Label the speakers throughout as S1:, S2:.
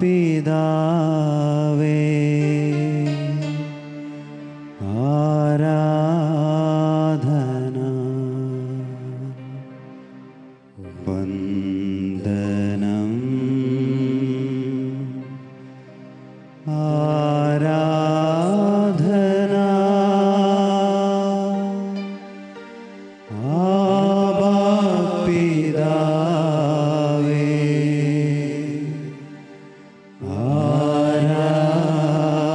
S1: പിതാവേ ആരാധന വന്ദനം ആരാധന ആബാ പിതാവേ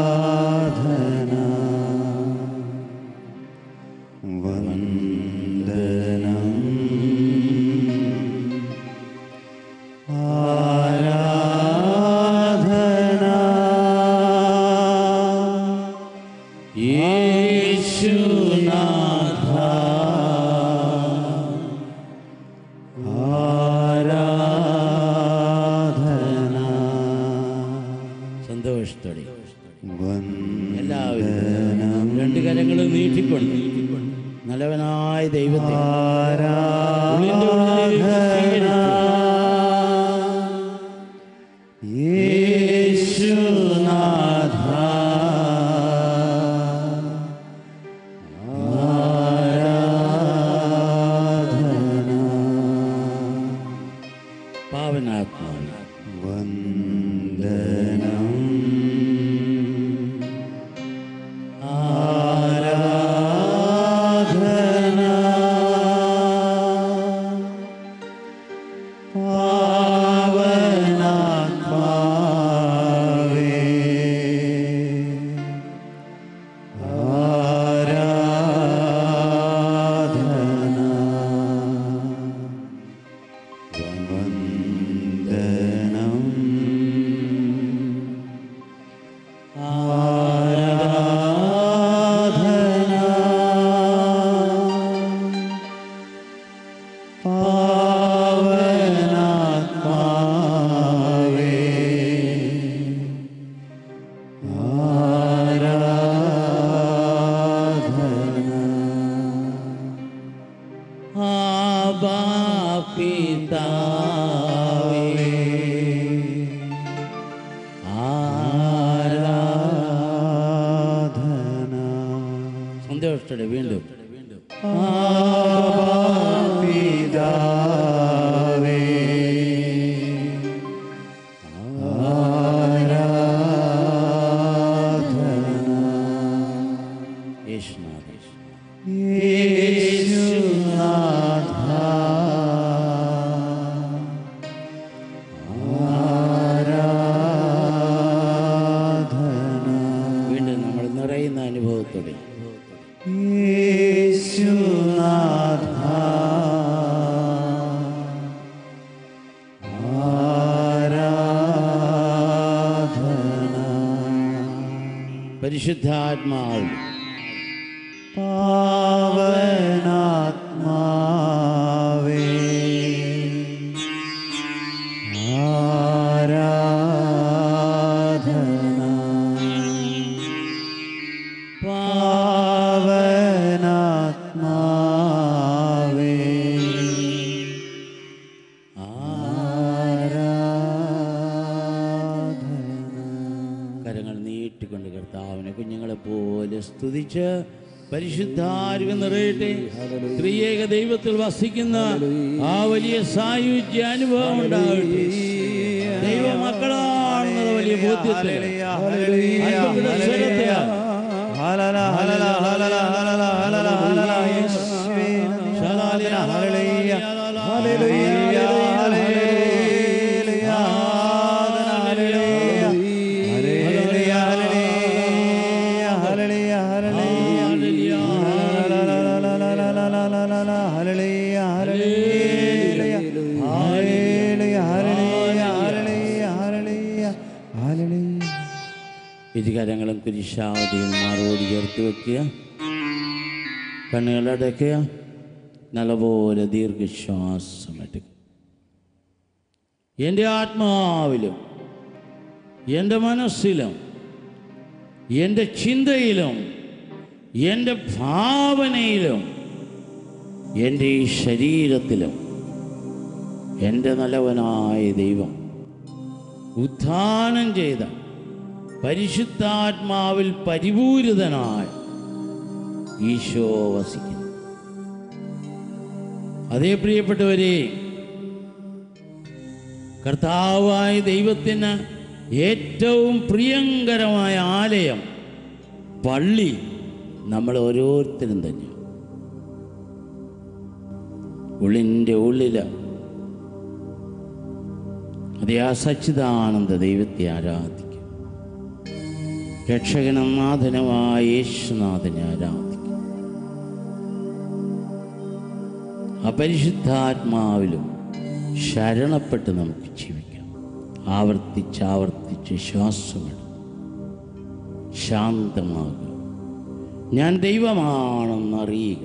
S1: ആരാധന വന്ദനം ആരാധന യേശുനാഥ ആരാധന.
S2: സന്തോഷത്തോടെ എല്ലാവരും രണ്ട് കരങ്ങൾ നീട്ടിക്കൊണ്ട് നല്ലവനായ ദൈവത്തെ
S1: യേശുനാഥ ആരാധന
S2: പാവനാത്മാവിനെ
S1: വന്ദനം ആരാധന പാവനാത്മാവേ ആരാധന വന്ദനം ആരാധന പാവനാത്മാവേ ആരാധന
S2: ആബാ പിതാവേ
S1: ആരാധന
S2: സന്തോഷത്തോടെ വീണ്ടും
S1: ആബാ പിതാവേ ആരാധന
S2: യേശുനാഥ
S1: യേശുനാഥ ആരാധന
S2: വീണ്ടും നമ്മൾ നിറയുന്ന അനുഭവത്തോടെ
S1: യേശുനാഥ ആരാധന
S2: പരിശുദ്ധാത്മാവിൽ
S1: പാവനാത്മാവേ ആരാധന പാവനാത്മാവേ ആരാധന.
S2: കരങ്ങൾ നീട്ടിക്കൊണ്ട് കർത്താവിനെ കുഞ്ഞുങ്ങളെ പോലെ സ്തുതിച്ച് പരിശുദ്ധാത്മ നിറയട്ടെ. ത്രിയേക ദൈവത്തിൽ വസിക്കുന്ന ആ വലിയ സായുജ്യ അനുഭവം ഉണ്ടാകട്ടെ. ദൈവമക്കളാണെന്നുള്ള വലിയ ബോധ്യത്തെ ഇരുകരങ്ങളും കുരിശാവധിയിൽ മാറോട് ചേർത്ത് വെക്കുക. കണ്ണുകളടയ്ക്കുക. നല്ലപോലെ ദീർഘശ്വാസം എടുക്കുക. എൻ്റെ ആത്മാവിലും എൻ്റെ മനസ്സിലും എൻ്റെ ചിന്തയിലും എൻ്റെ ഭാവനയിലും എൻ്റെ ഈ ശരീരത്തിലും എൻ്റെ നല്ലവനായ ദൈവം ഉത്ഥാനം ചെയ്ത പരിശുദ്ധാത്മാവിൽ പരിപൂരിതനായ ഈശോ വസിക്കുന്നു. അതേ പ്രിയപ്പെട്ടവരെ, കർത്താവായ ദൈവത്തിന് ഏറ്റവും പ്രിയങ്കരമായ ആലയം, പള്ളി നമ്മൾ ഓരോരുത്തരും തന്നെ. ഉള്ളിൻ്റെ ഉള്ളിൽ അതേ ആ സച്ചിദാനന്ദ ദൈവത്തെ ആരാധിക്കും. രക്ഷകനും നാഥനുമായ യേശുനാഥനെ ആരാധിക്കും. അപരിശുദ്ധാത്മാവിലും ശരണപ്പെട്ട് നമുക്ക് ജീവിക്കാം. ആവർത്തിച്ചാവർത്തിച്ച് ശ്വാസമെടുത്ത് ശാന്തമാകുക. ഞാൻ ദൈവമാണെന്നറിയുക.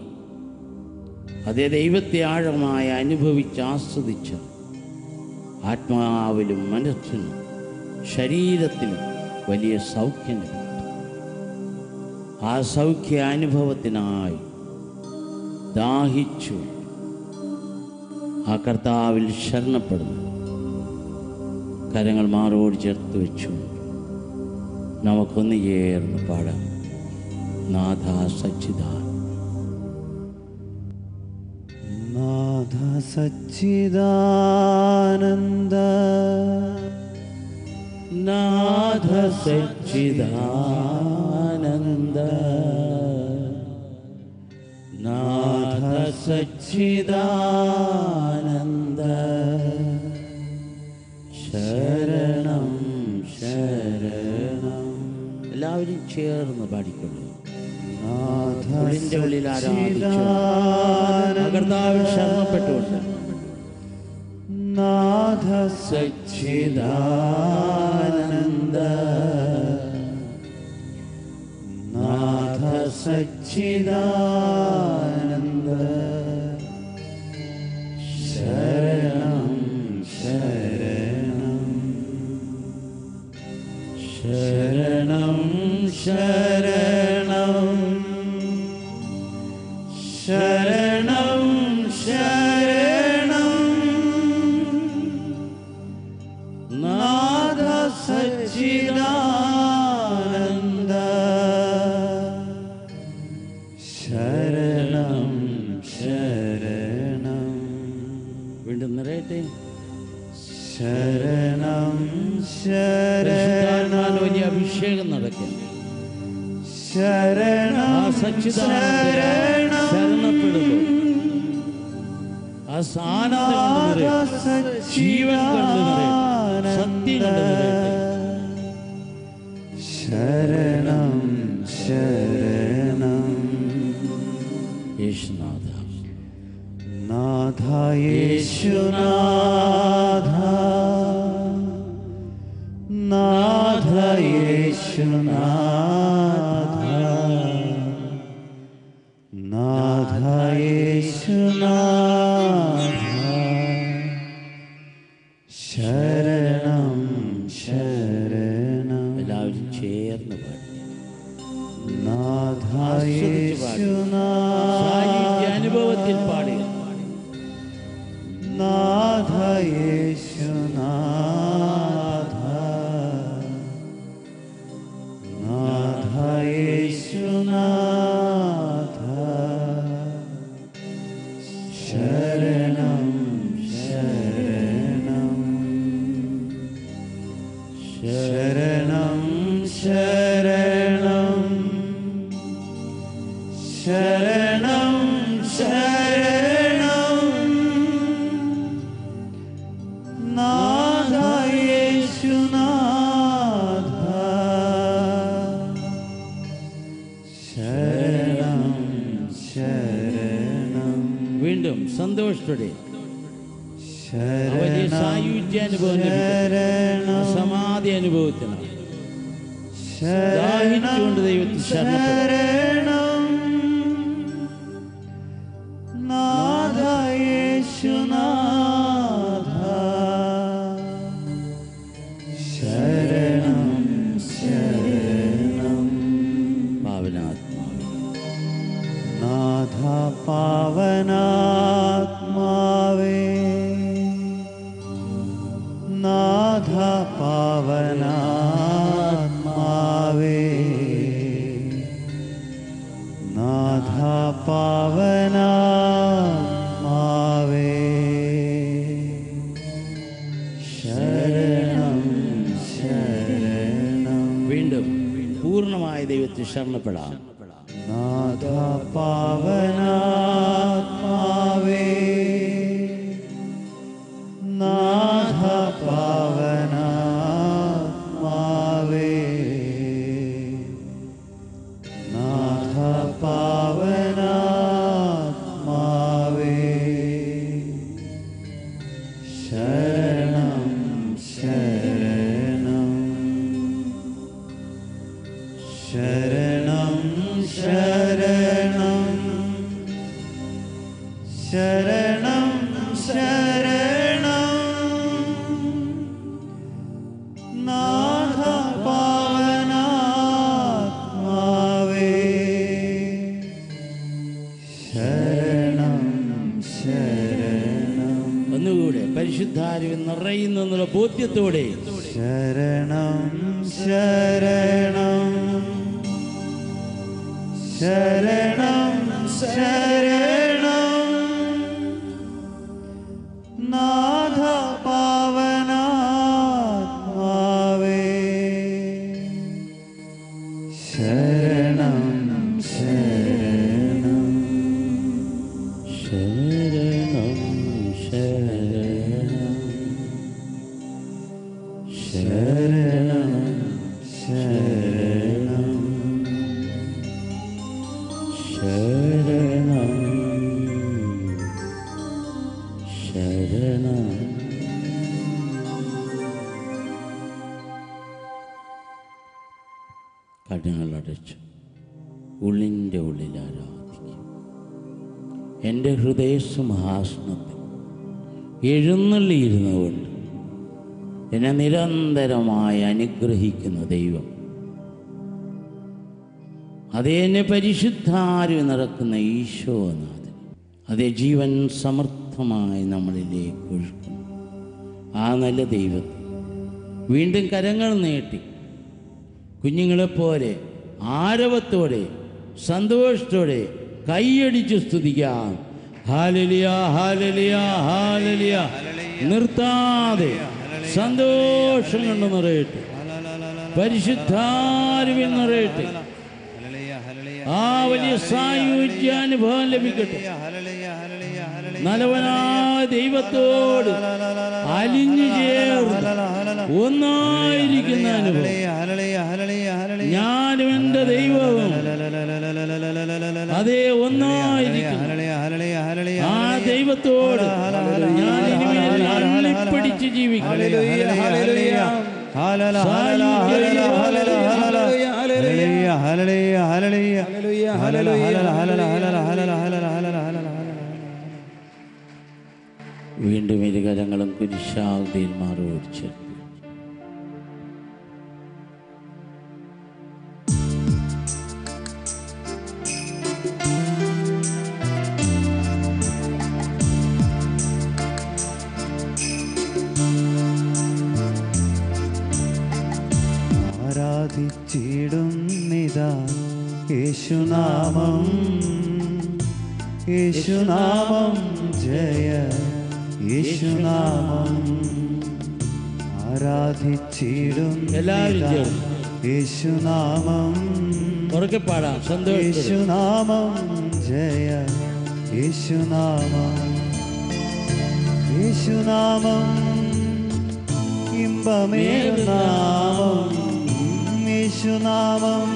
S2: അതേ ദൈവത്തെ ആഴമായി അനുഭവിച്ച് ആസ്വദിച്ച് ആത്മാവിലും മനസ്സിനും ശരീരത്തിലും വലിയ സൗഖ്യം ലഭിക്കും. ആ സൗഖ്യ അനുഭവത്തിനായി ദാഹിച്ചു ആ കർത്താവിൽ ശരണപ്പെടുന്നു. കരങ്ങൾ മാറോട് ചേർത്ത് വെച്ചു നമുക്കൊന്ന് ചേർന്ന് പാടാം. നാഥ സച്ചിദാനന്ദ,
S1: നാഥ സച്ചിദാനന്ദ,
S2: നാഥ സച്ചിദാനന്ദ, നാഥ സച്ചിദാനന്ദ, ശരണം ശരണം. എല്ലാവരും ചേർന്ന് പാടിക്കൊള്ളു. ഉള്ളിൻ്റെ ഉള്ളിൽ ആരാധിച്ചു കർത്താവിൽ ശരണപ്പെട്ടുകൊണ്ട്.
S1: നാഥ സച്ചിദാനന്ദ, നാഥ സച്ചിദാനന്ദ, ശരണം ശരണം ശരണം ശരണം ശരണം ശരണം. നാഥ സച്ചിദാനന്ദ, ശരണം ശരണം.
S2: വീണ്ടും നിറയട്ടെ.
S1: ശരണം ശരണം.
S2: വലിയ അഭിഷേകം നടക്കുന്നു.
S1: ശരണം
S2: സച്ചിദാനന്ദ ശരണപ്പെടുന്നു. ആ സാനന്ദം ജീവൻ കണ്ടു നിറയട്ടെ, സത്യം കണ്ടു നിറയട്ടെ.
S1: ശരണം ശരണം.
S2: യേശുനാഥ,
S1: നാഥ യേശുനാഥ, നാഥ യേശുനാഥ, നാഥ യേശുനാഥ, ശരണം ശരണം.
S2: എല്ലാവരും ചേർന്ന് പാടി.
S1: നാഥ
S2: സായുജ്യ അനുഭവത്തിൽ പാടി.
S1: നാഥ യേശുനാഥ, നാഥ യേശുനാഥ, ശരണം ശരണം ശരണം ശരണം ശരണം ശരണം. നാഥ യേശുനാഥ, ശരണം ശരണം.
S2: വീണ്ടും സന്തോഷത്തോടെ
S1: ശരണം
S2: സായുജ്യ അനുഭവം, സമാധി അനുഭവത്തിന് ദാഹിച്ചുകൊണ്ട് ദൈവത്തിൽ ശരണം.
S1: നാഥ യേശുനാഥ, ശരണം ശരണം.
S2: പാവനാത്മാവേ,
S1: നാഥ പാവനാത്മാവേ, നാഥ പാവനാത്മാവേ,
S2: ദൈവത്തെ ശരണപ്പെടാം.
S1: നാഥ പാവനാത്മാവേ, നാഥ പാവനാത്മാവേ, നാഥ പാവനാത്മാവേ, ശരണം ശരണം ശരണം ശരണം ശരണം ശരണം നാഥ പാവനാത്മാവേ, ശരണം ശരണം.
S2: ഒന്നുകൂടെ പരിശുദ്ധാത്മാവിൽ നിറയുന്നുള്ള ബോധ്യത്തോടെ
S1: ശരണം ശരണം ശരണം ശരണം നാഥ പാവനാത്മാവേ, ശരണം ശരണം
S2: ശരണം ശരണം
S1: ശരണം ശരണം
S2: ശരണം ശരണം. കണ്ണുകളടച്ചു ഉള്ളിൻ്റെ ഉള്ളിൽ ആരാധിക്കും. എൻ്റെ ഹൃദയസിംഹാസനത്തിൽ എഴുന്നള്ളിയിരുന്നു കൊണ്ട് എന്നെ നിരന്തരമായി അനുഗ്രഹിക്കുന്ന ദൈവം, അതേ എന്നെ പരിശുദ്ധാത്മാവിൽ നിറക്കുന്ന ഈശോനാഥൻ, അതേ ജീവൻ സമർത്ഥമായി നമ്മളിലേക്ക് ഒഴുക്കുന്നു. ആ നല്ല ദൈവത്തെ വീണ്ടും കരങ്ങൾ നീട്ടി കുഞ്ഞുങ്ങളെപ്പോലെ ആരവത്തോടെ സന്തോഷത്തോടെ കൈയടിച്ച് സ്തുതിക്കാം. Hallelujah hallelujah hallelujah. നിർത്താതെ സന്തോഷം കൊണ്ട് നിറയട്ടെ, പരിശുദ്ധാത്മാവിൽ നിറയട്ടെ, ആ വലിയ സായുജ്യാനുഭവം ലഭിക്കട്ടെ. നല്ലവനായ ദൈവത്തോട് അലിഞ്ഞു ചേർന്ന് ഒന്നായിരിക്കുന്ന അനുഭവം. ഞാനും എൻ്റെ ദൈവവും അതേ ഒന്നായിരിക്കുന്നു. ആ ദൈവത്തോട് ഞാൻ ഇനിമേൽ അള്ളിപ്പിടിച്ച് ജീവിക്കും. വീണ്ടും ഇരുകരങ്ങളും കുരിശാവതിയിൽ മാറുപിടിച്ച്
S1: ആരാധിച്ചിടുന്നിതാ യേശുനാമം, യേശുനാമം ജയ യേശുനാമം. ആരാധിച്ചിടുന്നിതാ യേശുനാമം,
S2: ഉറക്കെ പാടാം.
S1: യേശുനാമം ജയ യേശുനാമം, യേശുനാമം ഇമ്പമേറുനാമം, യേശുനാമം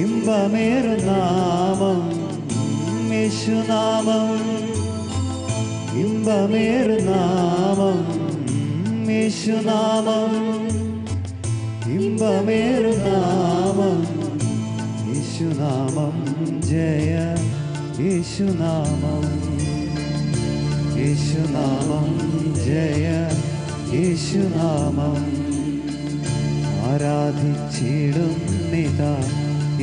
S1: ഇമ്പമേറുനാമം, യേശുനാമം ഇമ്പമേറുനാമം, യേശുനാമം ഇമ്പമേറുനാമം, യേശുനാമം ജയ യേശുനാമം, യേശുനാമം ജയ യേശുനാമം. ആരാധിച്ചിടുന്നിതാ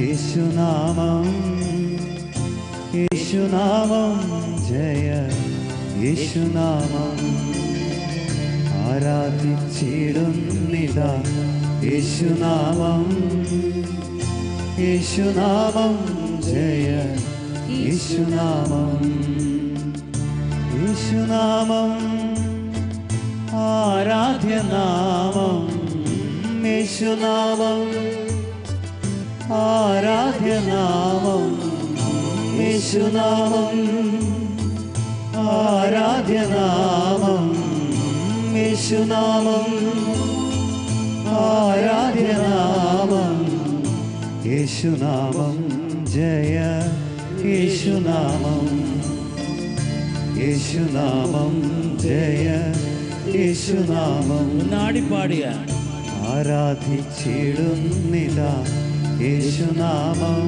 S1: യേശുനാമം, യേശുനാമം ജയ യേശുനാമം. ആരാധിച്ചിടുന്നിതാ യേശുനാമം, യേശുനാമം ജയ യേശുനാമം, യേശുനാമം ആരാധ്യനാമം, യേശുനാമം ആരാധ്യനാമം യേശുനാമം ആരാധ്യനാമം യേശുനാമം ആരാധ്യനാമം യേശുനാമം ജയ യേശുനാമം യേശുനാമം ജയ യേശുനാമം
S2: നാടിപ്പാടിയ
S1: ആരാധിച്ചിടുന്നിതാ യേശുനാമം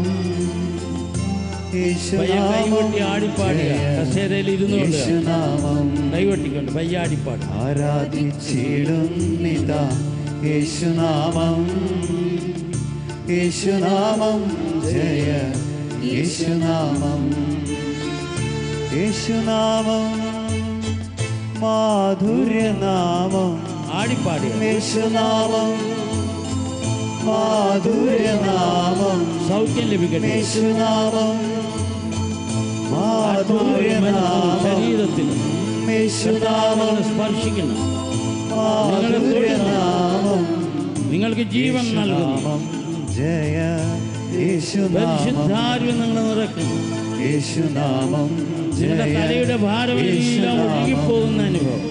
S2: കൈകൊട്ടി ആടിപ്പാടുക. കസേരയിൽ ഇരുന്നുകൊണ്ട്
S1: യേശുനാമം
S2: കൈകൊട്ടിക്കൊണ്ട് പയ്യാടിപ്പാട്
S1: ആരാധിച്ചിടുന്നിതാ യേശുനാമം യേശുനാമം ജയ യേശുനാമം യേശുനാമം മാധുര്യനാമം
S2: ആടിപ്പാടുക.
S1: യേശുനാമം മാധുര്യനാമം
S2: സൗഖ്യം ലഭിക്കട്ടെ.
S1: യേശുനാമം മാധുര്യനാമം
S2: ശരീരത്തിന്
S1: യേശുനാമം
S2: സ്പർശിക്കണം.
S1: മാധുര്യനാമം
S2: നിങ്ങൾക്ക് ജീവൻ നൽകുന്നു.
S1: ജയ യേശുനാമം
S2: പരിശുദ്ധാത്മാവ് നിങ്ങളെ നിറയ്ക്കുന്നു.
S1: യേശുനാമം
S2: നിങ്ങളുടെ തലയുടെ ഭാരമെല്ലാം ഒഴുകിപ്പോകുന്ന അനുഭവം.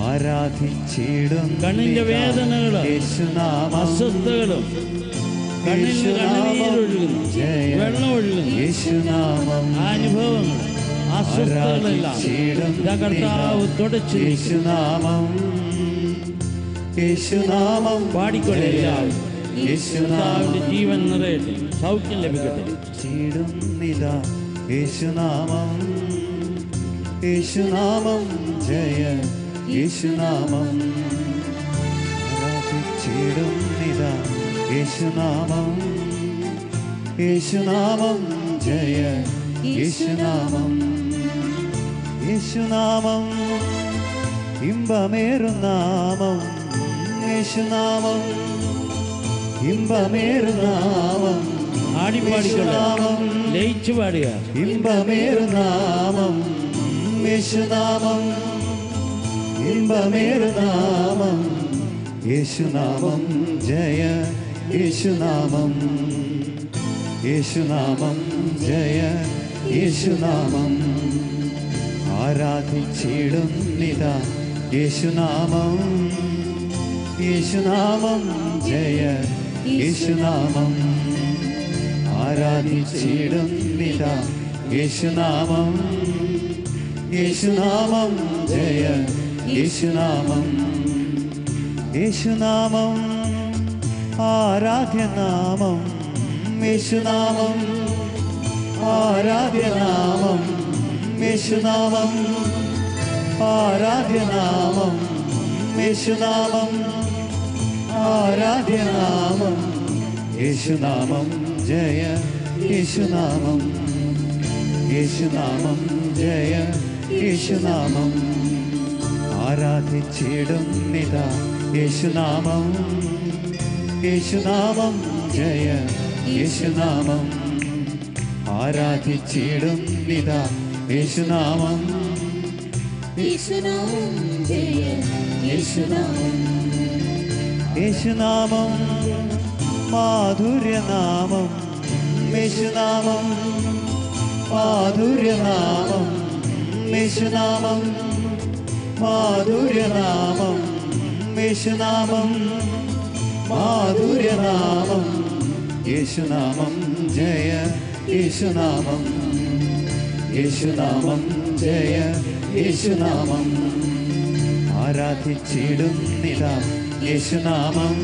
S1: ആരാധിച്ചിടും
S2: കണ്ണിന്റെ വേദനകളും
S1: യേശുനാമം
S2: അസ്വസ്ഥതകളും കണ്ണിൽ കണ്ണുനീരൊഴുകുന്നു, വെള്ളം ഒഴുകുന്നു.
S1: യേശുനാമം
S2: ആ അനുഭവങ്ങൾ അസ്വസ്ഥതകളെല്ലാം ഇതാ കർത്താവ് തുടച്ചു.
S1: യേശുനാമം യേശുനാമം
S2: പാടിക്കൊള്ളേ എല്ലാവരും.
S1: യേശുനാമം
S2: കർത്താവിന്റെ ജീവൻ നിറയട്ടെ, സൗഖ്യം ലഭിക്കട്ടെ.
S1: ചീടുന്നിതാ യേശുനാമം യേശുനാമം ജയ യേശുനാമം ആരാധിച്ചിടുന്നിതാ യേശുനാമം യേശുനാമം ജയ യേശുനാമം യേശുനാമം ഇമ്പമേറുനാമം യേശുനാമം ഇമ്പമേറുനാമം
S2: ആടിപ്പാടിക്കൊള്ളാം, ലയിച്ചു പാടുക.
S1: ഇമ്പമേറുനാമം യേശുനാമം ഇമ്പമേറുനാമം യേശുനാമം ജയ യേശുനാമം യേശുനാമം ജയ യേശുനാമം ആരാധിച്ചിടുന്നിതാ യേശുനാമം യേശുനാമം ജയ യേശുനാമം ആരാധിച്ചിടുന്നിതാ യേശുനാമം യേശുനാമം ജയ യേശുനാമം യേശുനാമം ആരാധ്യനാമം യേശുനാമം ആരാധ്യനാമം യേശുനാമം ആരാധ്യനാമം യേശുനാമം ആരാധ്യനാമം യേശുനാമം ജയ യേശുനാമം യേശുനാമം ജയ യേശുനാമം ആരാധിച്ചിടുന്നിതാ യേശുനാമം യേശുനാമം ജയ യേശുനാമം ആരാധിച്ചിടുന്നിതാ യേശുനാമം
S3: യേശുനാമം ജയ യേശുനാമം
S1: യേശുനാമം മാധുര്യനാമം യേശുനാമം മാധുര്യനാമം യേശുനാമം മാധുര്യനാമം യേശുനാമം മാധുര്യനാമം യേശുനാമം ജയ യേശുനാമം യേശുനാമം ജയ യേശുനാമം ആരാധിച്ചിടുന്നിതാ യേശുനാമം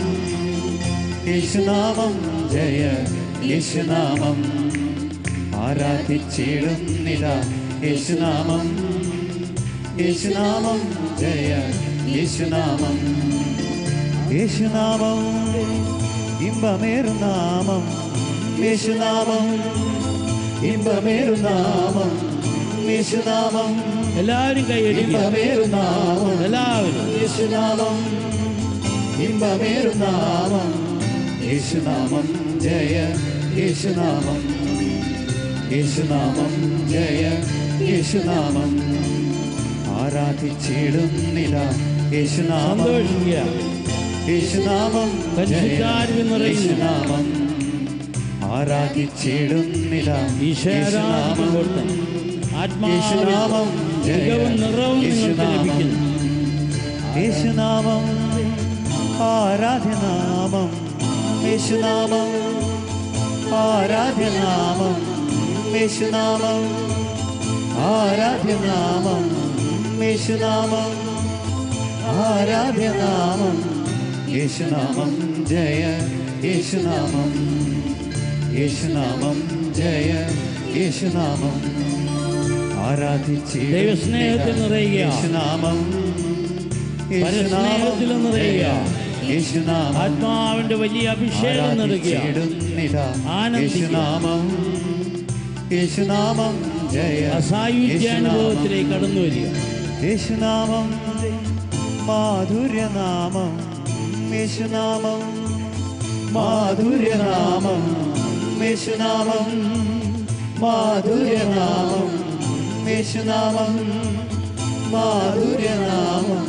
S1: യേശുനാമം ജയ യേശുനാമം ആരാധിച്ചിടുന്നിതാ യേശുനാമം യേശുനാമം ജയ യേശുനാമം യേശുനാമം ഇമ്പമേറുനാമം യേശുനാമം ഇമ്പമേറുനാമം യേശുനാമം
S2: എല്ലാവരും കൈയടിക്കുക.
S1: ഇമ്പമേറുനാമം
S2: എല്ലാവരും
S1: യേശുനാമം ഇമ്പമേറുനാമം യേശുനാമം ജയ യേശുനാമം യേശുനാമം ജയ യേശുനാമം ആരാധിച്ചിടുന്നിതാ യേശുനാമം
S2: സന്തോഷിക്കുക.
S1: യേശുനാമം ജയ
S2: പരിശുദ്ധാത്മാവ് നിറയുന്നു.
S1: യേശുനാമം ആരാധിച്ചിടുന്നിതാ
S2: ഈശോയാരാധിക്കുമ്പോൾ തന്നെ ആത്മാവിലും മികവും നിറവും നിങ്ങൾക്ക് ലഭിക്കുന്നു.
S1: യേശുനാമം ആരാധ്യനാമം, യേശുനാമം ആരാധ്യനാമം, യേശുനാമം ആരാധ്യനാമം, യേശുനാമം ആരാധ്യനാമം, യേശുനാമം ജയ യേശുനാമം, യേശുനാമം ജയ യേശുനാമം ആരാധിച്ചിടുന്നിതാ
S2: ദൈവസ്നേഹത്തിൽ നിറയുക,
S1: യേശുനാമം,
S2: പരസ്നേഹത്തിൽ നിറയുക,
S1: യേശുനാമം
S2: ആത്മാവിന്റെ വലിയ അഭിഷേകം നൽകുക,
S1: യേശുനാമം, യേശുനാമം ജയ
S2: അസായുജ്യാനുഭവത്തിലേക്ക് കടന്നു വരിക.
S1: യേശുനാമം മാധുര്യനാമം, യേശുനാമം മാധുര്യനാമം, യേശുനാമം മാധുര്യനാമം, യേശുനാമം മാധുര്യനാമം,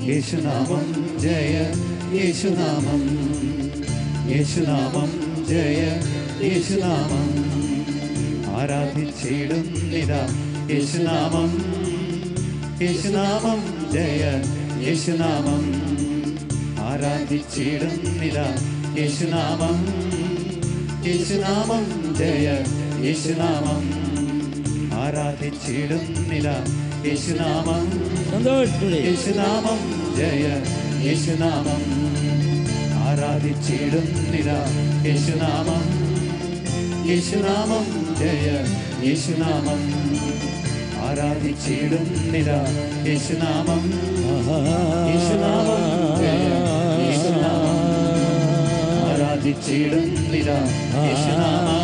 S1: യേശുനാമം ജയ യേശുനാമം, യേശുനാമം ജയ യേശുനാമം ആരാധിച്ചിടുന്നിതാ യേശുനാമം, യേശുനാമം ജയ യേശുനാമം ആരാധിച്ചിടുന്നിതാ യേശുനാമം, യേശുനാമം ജയ യേശുനാമം ആരാധിച്ചിടുന്നിതാ യേശുനാമം,
S2: സന്തോഷത്തോടെ
S1: യേശുനാമം ജയ യേശുനാമം ആരാധിച്ചിടുന്നിതാ യേശുനാമം, യേശുനാമം ജയ യേശുനാമം ആരാധിച്ചിടുന്നിതാ യേശുനാമം, യേശുനാമം ജയ യേശുനാമം ആരാധിച്ചിടുന്നിതാ യേശുനാമം,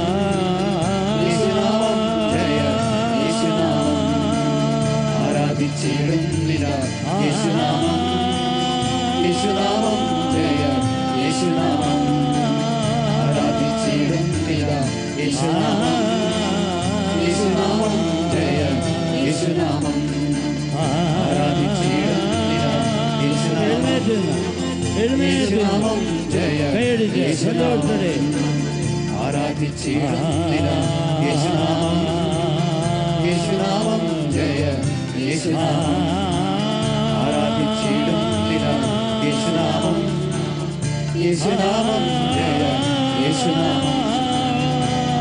S1: യേശുനാമം ജയ യേശുനാമം ആരാധിച്ചിടുന്നിതാ യേശുനാമം, യേശുനാമം ജയ യേശുനാമം ആരാധിച്ചിടുന്നിതാ യേശുനാമം, യേശുനാമം ജയ യേശുനാമം ആരാധിച്ചിടുന്നിതാ യേശുനാമം, യേശുനാമം ജയ
S2: സന്തോഷത്തോടെ
S1: ആരാധിച്ചിടുന്നിതാ യേശുനാമം, യേശുനാമം ജയ യേശുനാമം ആരാധിച്ചിടുന്നിതാ യേശുനാമം, യേശുനാമം ജയ യേശുനാമം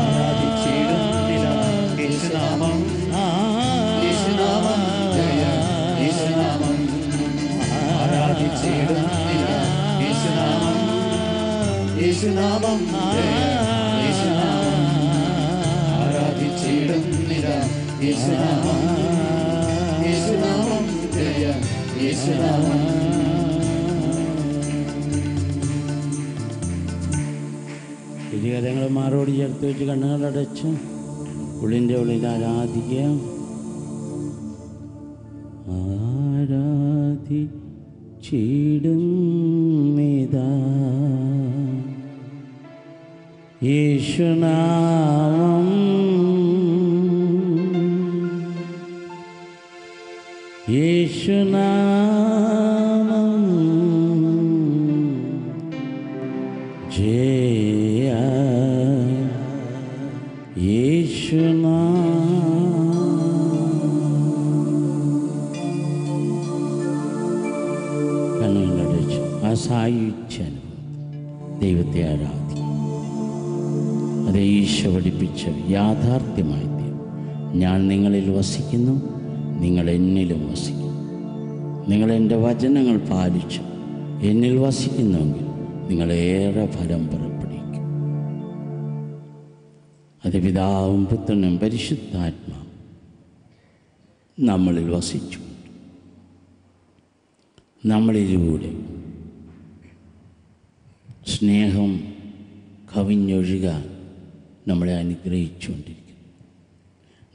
S1: ആരാധിച്ചിടുന്നിതാ യേശുനാമം, യേശുനാമം ജയ യേശുനാമം ആരാധിച്ചിടുന്നിതാ യേശുനാമം, യേശുനാമം ജയ യേശുനാമം ആരാധിച്ചിടുന്നിതാ യേശുനാമം, യേശുനാമം ജയ യേശുനാമം.
S2: ഇരുകരങ്ങൾ മാറോട് ചേർത്ത് വെച്ച് കണ്ണുകളടച്ച് ഉള്ളിൻ്റെ ഉള്ളിൽ ആരാധിക്കുക. ആരാധിച്ചിടുന്നിതാ യേശുനാമം, യേശുനാമം ജയ കണ്ണുകളടച്ച് അസായുജ്യനും ദൈവത്തെ ആരാധിക്കും. അത് ഈശോ പഠിപ്പിച്ച യാഥാർത്ഥ്യമായി തീരും. ഞാൻ നിങ്ങളിൽ വസിക്കുന്നു, നിങ്ങൾ എന്നിലും വസിക്കും. നിങ്ങൾ എൻ്റെ വചനങ്ങൾ പാലിച്ച് എന്നിൽ വസിക്കുന്നുവെങ്കിൽ നിങ്ങളേറെ ഫലം പുറപ്പെടുവിക്കും. അത് പിതാവും പുത്രനും പരിശുദ്ധാത്മാവും നമ്മളിൽ വസിച്ചു, നമ്മളിലൂടെ സ്നേഹം കവിഞ്ഞൊഴുകാൻ നമ്മളെ അനുഗ്രഹിച്ചുകൊണ്ടിരിക്കുന്നു.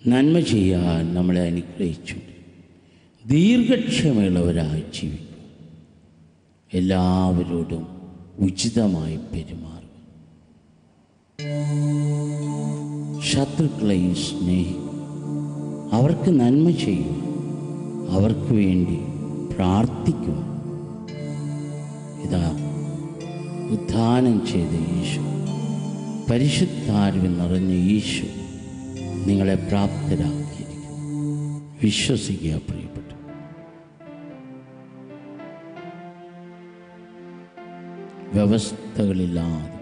S2: നന്മ ചെയ്യാൻ നമ്മളെ അനുഗ്രഹിച്ചുകൊണ്ടിരിക്കുന്നു. ദീർഘക്ഷമയുള്ളവരായി ജീവിക്കും. എല്ലാവരോടും ഉചിതമായി പെരുമാറുക. ശത്രുക്കളെയും സ്നേഹിക്കുക. അവർക്ക് നന്മ ചെയ്യുക. അവർക്ക് വേണ്ടി പ്രാർത്ഥിക്കുക. ഇതാ ഉദ്ധാനം ചെയ്ത യേശു പരിശുദ്ധാത്മാവിൽ നിറഞ്ഞ ഈശോ നിങ്ങളെ പ്രാപ്തരാക്കിയിരിക്കുന്നു. വിശ്വസിക്കുക പ്രിയപ്പെട്ടു. വ്യവസ്ഥകളില്ലാതെ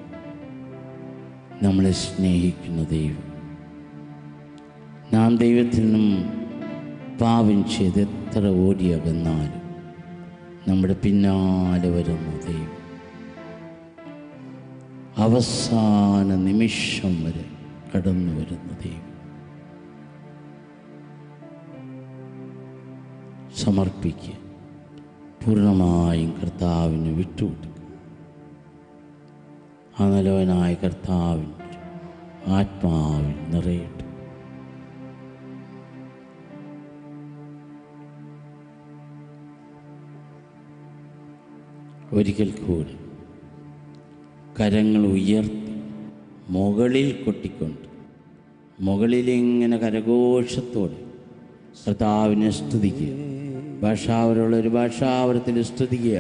S2: നമ്മളെ സ്നേഹിക്കുന്ന ദൈവം, നാം ദൈവത്തിൽ നിന്നും പാപം ചെയ്ത് എത്ര ഓടിയകന്നാലും നമ്മുടെ പിന്നാലെ വരുന്ന ദൈവം, അവസാന നിമിഷം വരെ കടന്നു വരുന്ന ദൈവം. സമർപ്പിക്കുക, പൂർണ്ണമായും കർത്താവിന് വിട്ടുകൊടുക്കുക. ആ നല്ലവനായ കർത്താവിൻ്റെ ആത്മാവിൽ നിറയട്ടെ. ഒരിക്കൽ കൂടി കരങ്ങൾ ഉയർത്തി മുകളിൽ കൊട്ടിക്കൊണ്ട് മുകളിലിങ്ങനെ കരഘോഷത്തോടെ കർത്താവിനെ സ്തുതിക്കുക. ഭാഷാവരമുള്ള ഒരു ഭാഷാവരത്തിൽ സ്തുതിക്കുക.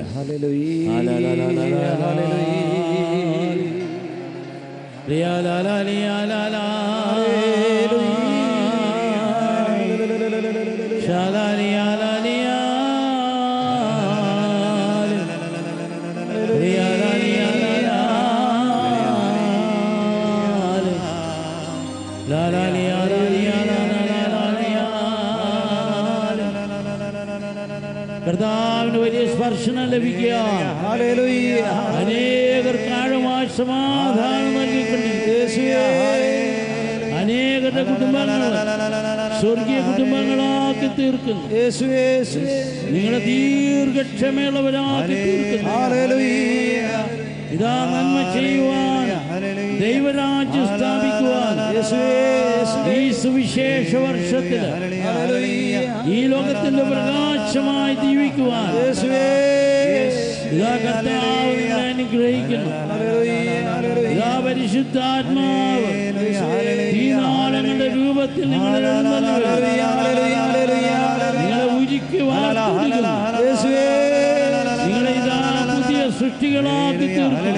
S2: കർത്താവിന് വലിയ സ്പർശനം ലഭിക്കുക. അനേകർക്ക് ആഴമായ സമാധാനം നൽകിക്കൊണ്ടിരിക്കുക. അനേകരുടെ കുടുംബങ്ങൾ സ്വർഗീയ കുടുംബങ്ങളാക്കി തീർക്കുന്നു. നിങ്ങളെ ദീർഘക്ഷമയുള്ളവരാക്കി തീർക്കുന്നു. ഇതാ നന്മ ചെയ്യുവാൻ, ദൈവരാജ്യം സ്ഥാപിക്കുവാൻ ഈ സുവിശേഷ വർഷത്തിൽ ഈ ലോകത്തിന്റെ പ്രകാശമായി ജീവിക്കുവാൻ ഇതാ കർത്താവ് നിങ്ങളെ അനുഗ്രഹിക്കുന്നു. ഇതാ പരിശുദ്ധാത്മാവ് ഈ നാളങ്ങളുടെ രൂപത്തിൽ നിങ്ങളെ ഉരുക്കി വളർത്തുന്നു. നിങ്ങളെ ഇതാ പുതിയ സൃഷ്ടികളാക്കി തീർക്കും.